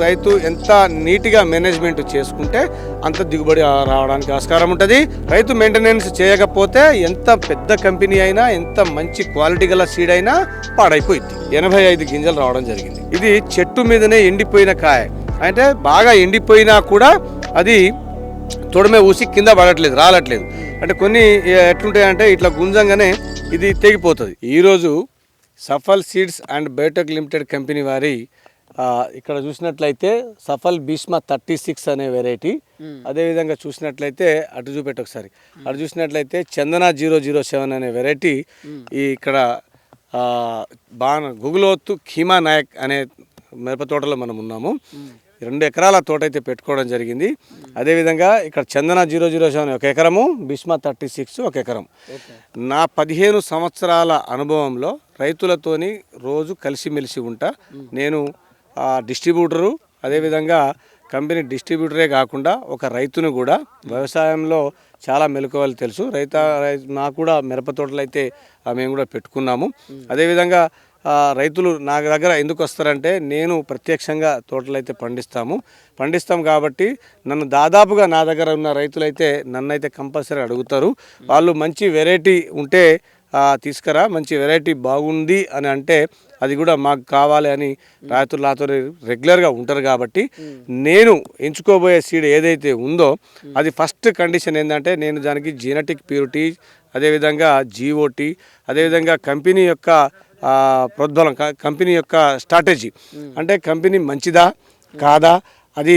రైతు ఎంత నీట్గా మేనేజ్మెంట్ చేసుకుంటే అంత దిగుబడి రావడానికి ఆస్కారం ఉంటుంది. రైతు మెయింటెనెన్స్ చేయకపోతే ఎంత పెద్ద కంపెనీ అయినా ఎంత మంచి క్వాలిటీ గల సీడ్ అయినా పాడైపోయింది. 85 గింజలు రావడం జరిగింది. ఇది చెట్టు మీదనే ఎండిపోయిన కాయ, అంటే బాగా ఎండిపోయినా కూడా అది తొడమే ఊసి కింద పడట్లేదు, రాలట్లేదు. అంటే కొన్ని ఎట్లుంటాయంటే ఇట్లా గుంజంగానే ఇది తెగిపోతుంది. ఈరోజు Safal seeds and Biotech limited company వారి ఇక్కడ చూసినట్లయితే సఫల్ భీష్మ 36 అనే వెరైటీ, అదేవిధంగా చూసినట్లయితే అటు చూపెట్టి ఒకసారి అటు చూసినట్లయితే చందన 007 అనే వెరైటీ, ఈ ఇక్కడ బాగా గుగులోత్తు ఖీమా నాయక్ అనే మిరప తోటలో మనం ఉన్నాము. 2 ఎకరాల తోట అయితే పెట్టుకోవడం జరిగింది. అదేవిధంగా ఇక్కడ చందన 007 1 ఎకరము, భీష్మ 36 1 ఎకరం. నా 15 సంవత్సరాల అనుభవంలో రైతులతోని రోజు కలిసిమెలిసి ఉంటా. నేను డిస్ట్రిబ్యూటరు, అదేవిధంగా కంపెనీ డిస్ట్రిబ్యూటరే కాకుండా ఒక రైతును కూడా, వ్యవసాయంలో చాలా మెలకువలు తెలుసు. నాకు కూడా మిరప తోటలు అయితే మేము కూడా పెట్టుకున్నాము. అదేవిధంగా రైతులు నా దగ్గర ఎందుకు వస్తారంటే, నేను ప్రత్యక్షంగా తోటలు అయితే పండిస్తాం కాబట్టి నన్ను దాదాపుగా నా దగ్గర ఉన్న రైతులైతే నన్నైతే కంపల్సరీ అడుగుతారు. వాళ్ళు మంచి వెరైటీ ఉంటే తీసుకురా, మంచి వెరైటీ బాగుంది అని అంటే అది కూడా మాకు కావాలి అని రైతులు నాతో రెగ్యులర్గా ఉంటారు. కాబట్టి నేను ఎంచుకోబోయే సీడ్ ఏదైతే ఉందో అది ఫస్ట్ కండిషన్ ఏంటంటే, నేను దానికి జెనెటిక్ ప్యూరిటీ, అదేవిధంగా జీఓటీ, అదేవిధంగా కంపెనీ యొక్క ప్రోద్బలం, కంపెనీ యొక్క స్ట్రాటజీ, అంటే కంపెనీ మంచిదా కాదా, అది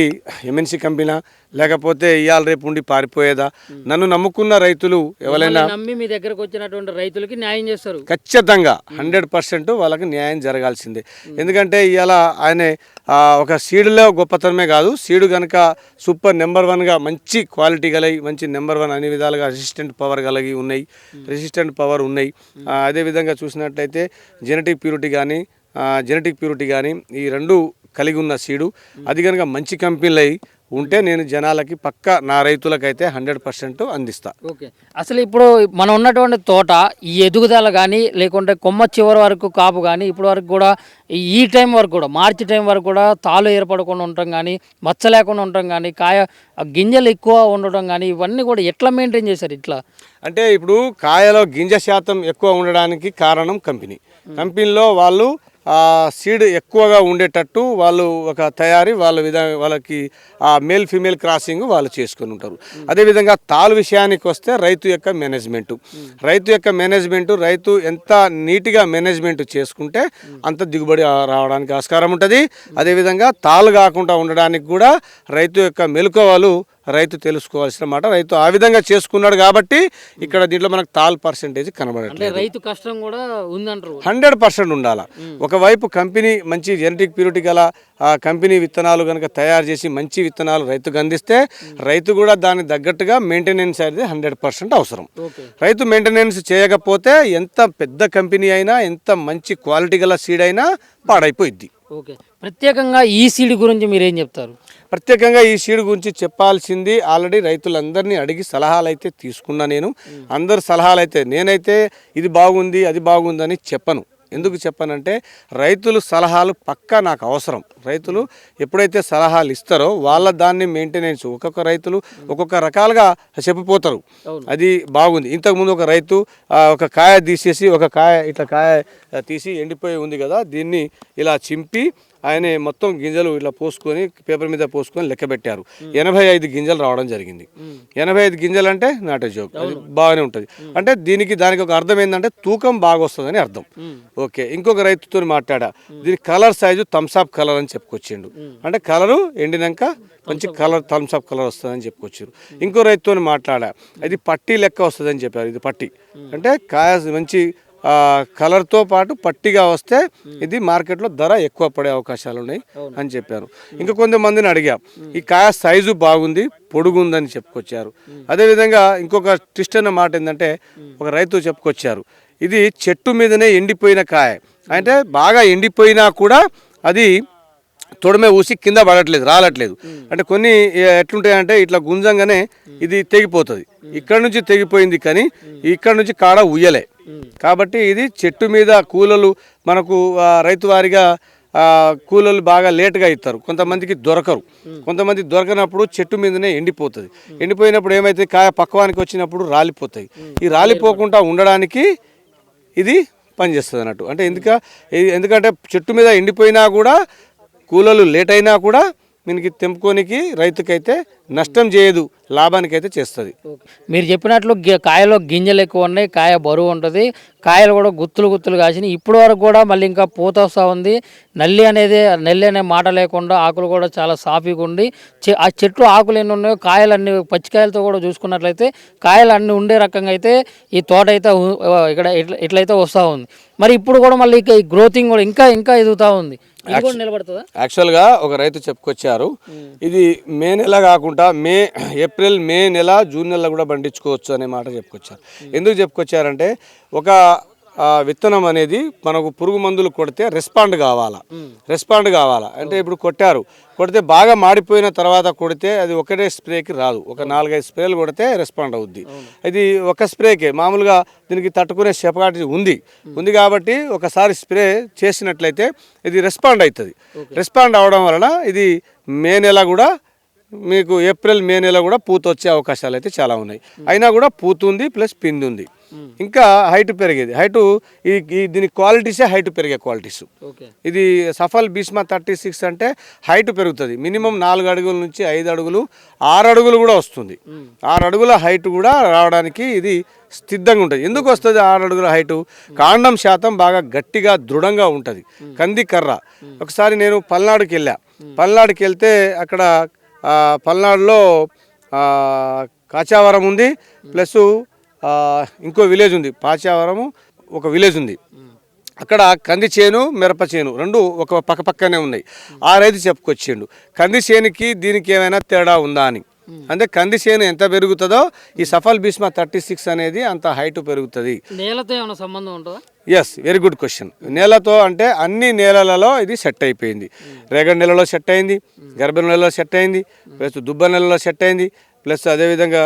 ఎంఎన్సీ కంపెనీ లేకపోతే ఇవాళ రేపు ఉండి పారిపోయేదా. నన్ను నమ్ముకున్న రైతులు ఎవరైనా నమ్మి మీ దగ్గరకు వచ్చినటువంటి రైతులకి న్యాయం చేస్తారు. ఖచ్చితంగా 100% వాళ్ళకి న్యాయం జరగాల్సిందే. ఎందుకంటే ఇవాళ ఆయన ఒక సీడులో గొప్పతనమే కాదు, సీడు కనుక సూపర్ నెంబర్ 1గా మంచి క్వాలిటీ కలిగి, మంచి నెంబర్ 1 అన్ని విధాలుగా రెసిస్టెంట్ పవర్ ఉన్నాయి. అదేవిధంగా చూసినట్లయితే జెనెటిక్ ప్యూరిటీ కానీ ఈ రెండు కలిగి ఉన్న సీడు, అది కనుక మంచి కంపెనీలు అయి ఉంటే నేను జనాలకి పక్కా నా రైతులకైతే 100% అందిస్తా. ఓకే, అసలు ఇప్పుడు మనం ఉన్నటువంటి తోట ఈ ఎదుగుదల కానీ, లేకుంటే కొమ్మ చివరి వరకు కాపు కానీ, ఇప్పటి వరకు కూడా ఈ టైం వరకు కూడా మార్చి టైం వరకు కూడా తాళ్ళు ఏర్పడకుండా ఉండటం కానీ, మచ్చ లేకుండా ఉండటం కానీ, కాయ గింజలు ఎక్కువ ఉండటం కానీ, ఇవన్నీ కూడా ఎట్లా మెయింటైన్ చేశారు? ఇట్లా అంటే ఇప్పుడు కాయలో గింజ శాతం ఎక్కువ ఉండడానికి కారణం కంపెనీలో వాళ్ళు సీడ్ ఎక్కువగా ఉండేటట్టు వాళ్ళు ఒక తయారీ వాళ్ళకి మేల్ ఫీమేల్ క్రాసింగ్ వాళ్ళు చేసుకొని ఉంటారు. అదేవిధంగా తాలు విషయానికి వస్తే రైతు యొక్క మేనేజ్మెంటు రైతు ఎంత నీట్గా మేనేజ్మెంట్ చేసుకుంటే అంత దిగుబడి రావడానికి ఆస్కారం ఉంటుంది. అదేవిధంగా తాలు కాకుండా ఉండడానికి కూడా రైతు యొక్క మెలకువలు రైతు తెలుసుకోవాల్సిన మాట. రైతు ఆ విధంగా చేసుకున్నాడు కాబట్టి ఇక్కడ దీంట్లో మనకు తాల్ పర్సెంటేజ్ కనబడట్లేదు. రైతు కష్టం కూడా ఉందంటారు. 100% ఉండాలి. ఒకవైపు కంపెనీ మంచి జెనెటిక్ ప్యూరిటీ గల కంపెనీ విత్తనాలు కనుక తయారు చేసి మంచి విత్తనాలు రైతుకు అందిస్తే రైతు కూడా దానికి తగ్గట్టుగా మెయింటెనెన్స్ అనేది 100% అవసరం. రైతు మెయింటెనెన్స్ చేయకపోతే ఎంత పెద్ద కంపెనీ అయినా ఎంత మంచి క్వాలిటీ గల సీడ్ అయినా పాడైపోయింది. ఓకే, ప్రత్యేకంగా ఈ సీడ్ గురించి మీరేం చెప్తారు? ప్రత్యేకంగా ఈ సీడ్ గురించి చెప్పాల్సింది, ఆల్రెడీ రైతులందరినీ అడిగి సలహాలు అయితే తీసుకున్నా. అందరు సలహాలు అయితే నేనైతే ఇది బాగుంది అది బాగుందని చెప్పను. ఎందుకు చెప్పనంటే రైతులు సలహాలు పక్కా నాకు అవసరం. రైతులు ఎప్పుడైతే సలహాలు ఇస్తారో వాళ్ళ దాన్ని మెయింటెనెన్స్ ఒక్కొక్క రైతులు ఒక్కొక్క రకాలుగా చెప్పిపోతారు. అది బాగుంది. ఇంతకుముందు ఒక రైతు ఒక కాయ తీసేసి ఇట్లా కాయ తీసి ఎండిపోయి ఉంది కదా, దీన్ని ఇలా చింపి ఆయన మొత్తం గింజలు ఇలా పోసుకొని పేపర్ మీద పోసుకొని లెక్క పెట్టారు. 85 గింజలు రావడం జరిగింది. 85 గింజలు అంటే నాట్ ఏ జోక్, అది బాగానే ఉంటుంది. అంటే దానికి ఒక అర్థం ఏంటంటే తూకం బాగా వస్తుందని అర్థం. ఓకే, ఇంకొక రైతుతో మాట్లాడా, దీని కలర్ సైజు థమ్స్అప్ కలర్ అని చెప్పుకొచ్చిండు. అంటే కలరు ఎండినాక మంచి కలర్ థమ్స్అప్ కలర్ వస్తుందని చెప్పుకొచ్చారు. ఇంకో రైతుతో మాట్లాడా, ఇది పట్టీ లెక్క వస్తుందని చెప్పారు. ఇది పట్టీ అంటే కాయ మంచి కలర్తో పాటు పట్టిగా వస్తే ఇది మార్కెట్లో ధర ఎక్కువ పడే అవకాశాలు ఉన్నాయి అని చెప్పారు. ఇంకా కొంతమందిని అడిగా, ఈ కాయ సైజు బాగుంది పొడుగుందని చెప్పుకొచ్చారు. అదేవిధంగా ఇంకొక ట్విస్ట్ అన్న మాట ఏంటంటే, ఒక రైతు చెప్పుకొచ్చారు, ఇది చెట్టు మీదనే ఎండిపోయిన కాయ, అంటే బాగా ఎండిపోయినా కూడా అది తొడమే ఊసి కింద పడట్లేదు, రాలట్లేదు. అంటే కొన్ని ఎట్లుంటాయంటే ఇట్లా గుంజంగానే ఇది తెగిపోతుంది. ఇక్కడ నుంచి తెగిపోయింది కానీ ఇక్కడ నుంచి కాడ ఉయ్యలే. కాబట్టి ఇది చెట్టు మీద కూలలు మనకు రైతు వారిగా కూలీలు బాగా లేట్గా ఇస్తారు, కొంతమందికి దొరకరు. కొంతమంది దొరకనప్పుడు చెట్టు మీదనే ఎండిపోతుంది. ఎండిపోయినప్పుడు ఏమైతే కాయ పక్వానికి వచ్చినప్పుడు రాలిపోతాయి. ఈ రాలిపోకుండా ఉండడానికి ఇది పనిచేస్తుంది అన్నట్టు. అంటే ఎందుకంటే చెట్టు మీద ఎండిపోయినా కూడా కూలీలు లేట్ అయినా కూడా దీనికి తెంపుకోనికి రైతుకైతే నష్టం చేయదు, లాభానికైతే చేస్తుంది. మీరు చెప్పినట్లు కాయలో గింజలు ఎక్కువ ఉన్నాయి, కాయ బరువు ఉంటుంది, కాయలు కూడా గుత్తులు కాసినాయి. ఇప్పటి వరకు కూడా మళ్ళీ ఇంకా పూత వస్తూ ఉంది. నల్లి అనే మాట లేకుండా ఆకులు కూడా చాలా సాఫీగా ఉండి ఆ చెట్లు ఆకులు ఎన్ని ఉన్నాయో కాయలు అన్ని పచ్చికాయలతో కూడా చూసుకున్నట్లయితే కాయలు అన్ని ఉండే రకంగా అయితే ఈ తోట అయితే ఇక్కడ ఇట్లయితే వస్తూ ఉంది. మరి ఇప్పుడు కూడా మళ్ళీ ఈ గ్రోతింగ్ కూడా ఇంకా ఎదుగుతూ ఉంది. నిలబడుతుందా? యాక్చువల్గా ఒక రైతు చెప్పుకొచ్చారు, ఇది మే నెల కాకుండా ఏప్రిల్ మే నెల జూన్ నెల కూడా పండించుకోవచ్చు అనే మాట చెప్పుకొచ్చారు. ఎందుకు చెప్పుకొచ్చారంటే ఒక విత్తనం అనేది మనకు పురుగు మందులు కొడితే రెస్పాండ్ కావాలా అంటే ఇప్పుడు కొడితే బాగా మాడిపోయిన తర్వాత కొడితే అది ఒకటే స్ప్రేకి రాదు, ఒక 4-5 స్ప్రేలు కొడితే రెస్పాండ్ అవుద్ది. ఇది ఒక స్ప్రేకే మామూలుగా దీనికి తట్టుకునే కెపాసిటీ ఉంది కాబట్టి ఒకసారి స్ప్రే చేసినట్లయితే ఇది రెస్పాండ్ అవుతుంది. రెస్పాండ్ అవడం వలన ఇది మే నెల కూడా మీకు ఏప్రిల్ మే నెల కూడా పూత వచ్చే అవకాశాలు అయితే చాలా ఉన్నాయి. అయినా కూడా పూత ఉంది ప్లస్ పిండి ఉంది, ఇంకా హైట్ పెరిగేది. దీని క్వాలిటీసే హైట్ పెరిగే క్వాలిటీస్. ఇది సఫల్ భీష్మ 36 అంటే హైట్ పెరుగుతుంది. మినిమం 4 అడుగుల నుంచి 5 అడుగులు 6 అడుగులు కూడా వస్తుంది. 6 అడుగుల హైట్ కూడా రావడానికి ఇది సిద్ధంగా ఉంటుంది. ఎందుకు వస్తుంది 6 అడుగుల హైటు? కాండం శాతం బాగా గట్టిగా దృఢంగా ఉంటుంది. కంది కర్ర. ఒకసారి నేను పల్నాడుకి వెళ్తే అక్కడ పల్నాడులో కాచావరం ఉంది, ప్లస్ ఇంకో విలేజ్ ఉంది, పాచావరము ఒక విలేజ్ ఉంది. అక్కడ కంది చేను మిరప చేను రెండు ఒక పక్కనే ఉన్నాయి. ఆ రైతు చెప్పుకొచ్చిండు కంది చేనుకి దీనికి ఏమైనా తేడా ఉందా అని. అంటే కంది చేను ఎంత పెరుగుతుందో ఈ సఫల్ భీష్మ 36 అనేది అంత హైట్ పెరుగుతుంది. నేలతో ఏమైనా సంబంధం ఉంటుందా? Yes, very good question. నేలతో అంటే అన్ని నేలలలో ఇది సెట్ అయిపోయింది. రేగడి నెలలో సెట్ అయింది, గర్భ నెలలో సెట్ అయింది, ప్లస్ దుబ్బ నెలలో సెట్ అయింది, ప్లస్ అదేవిధంగా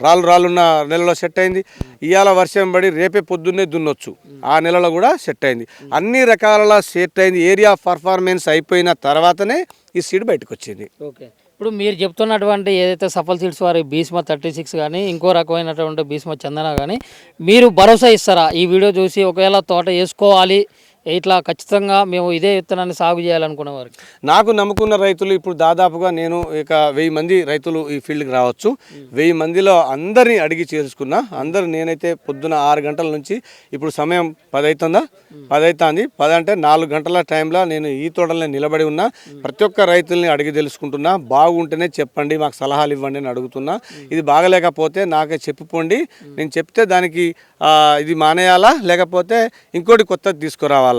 రాళ్ళున్న నెలలో సెట్ అయింది. ఇవాళ వర్షం పడి రేపే పొద్దున్నే దున్నొచ్చు, ఆ నెలలో కూడా సెట్ అయింది. అన్ని రకాల సెట్ అయింది. ఏరియా పర్ఫార్మెన్స్ అయిపోయిన తర్వాతనే ఈ సీడ్ బయటకు వచ్చింది. ఓకే, ఇప్పుడు మీరు చెప్తున్నటువంటి ఏదైతే సఫల్ సీడ్స్ వారి భీష్మ 36 కానీ ఇంకో రకమైనటువంటి భీష్మ చందన కానీ మీరు భరోసా ఇస్తారా? ఈ వీడియో చూసి ఒకవేళ తోట వేసుకోవాలి ఇట్లా ఖచ్చితంగా మేము ఇదే విత్తనాన్ని సాగు చేయాలనుకున్న వారికి, నాకు నమ్ముకున్న రైతులు ఇప్పుడు దాదాపుగా నేను ఇక 1000 మంది రైతులు ఈ ఫీల్డ్కి రావచ్చు. 1000 మందిలో అందరినీ అడిగి చేసుకున్నా. నేనైతే పొద్దున 6 గంటల నుంచి ఇప్పుడు సమయం 10 అవుతుంది. 10 అంటే 4 గంటల టైంలో నేను ఈ తోటలో నిలబడి ఉన్నా. ప్రతి ఒక్క రైతుల్ని అడిగి తెలుసుకుంటున్నా. బాగుంటేనే చెప్పండి, మాకు సలహాలు ఇవ్వండి అని అడుగుతున్నా. ఇది బాగలేకపోతే నాకే చెప్పుకోండి, నేను చెప్తే దానికి ఇది మానేయాలా లేకపోతే ఇంకోటి కొత్తది తీసుకురావాలా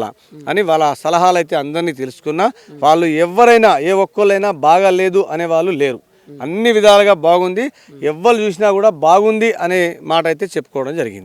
అని వాళ్ళ సలహాలు అయితే అందరినీ తెలుసుకున్నా. వాళ్ళు ఎవరైనా ఏ ఒక్కళ్ళైనా బాగాలేదు అనే వాళ్ళు లేరు. అన్ని విధాలుగా బాగుంది. ఎవరు చూసినా కూడా బాగుంది అనే మాట అయితే చెప్పుకోవడం జరిగింది.